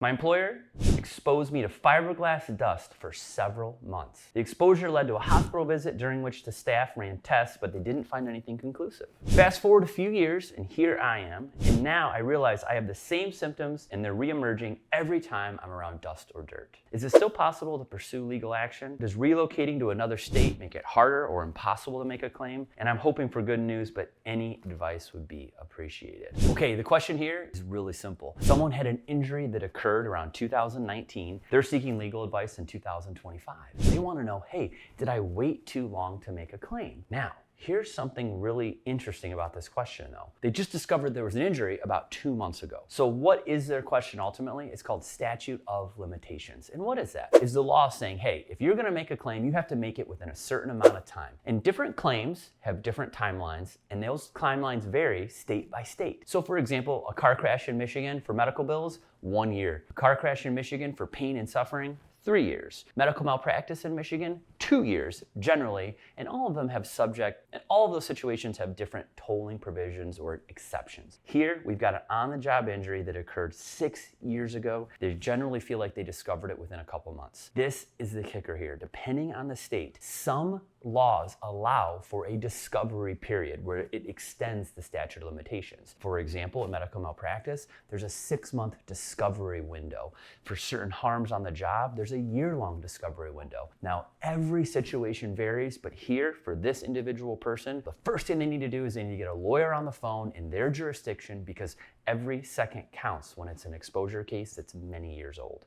My employer exposed me to fiberglass dust for several months. The exposure led to a hospital visit during which the staff ran tests, but they didn't find anything conclusive. Fast forward a few years, and here I am, and now I realize I have the same symptoms and they're reemerging every time I'm around dust or dirt. Is it still possible to pursue legal action? Does relocating to another state make it harder or impossible to make a claim? And I'm hoping for good news, but any advice would be appreciated. Okay, the question here is really simple. Someone had an injury that occurred around 2019. They're seeking legal advice in 2025. They want to know, hey, did I wait too long to make a claim? Now, here's something really interesting about this question though. They just discovered there was an injury about 2 months ago. So what is their question ultimately? It's called statute of limitations. And what is that? Is the law saying, hey, if you're gonna make a claim, you have to make it within a certain amount of time. And different claims have different timelines, and those timelines vary state by state. So for example, a car crash in Michigan for medical bills, 1 year. A car crash in Michigan for pain and suffering, 3 years. Medical malpractice in Michigan, 2 years generally, and all of those situations have different tolling provisions or exceptions. Here, we've got an on-the-job injury that occurred 6 years ago. They generally feel like they discovered it within a couple months. This is the kicker here. Depending on the state, some laws allow for a discovery period where it extends the statute of limitations. For example, in medical malpractice, there's a 6-month discovery window. For certain harms on the job, there's a year-long discovery window. Now, every situation varies, but here, for this individual person, the first thing they need to do is they need to get a lawyer on the phone in their jurisdiction because every second counts when it's an exposure case that's many years old.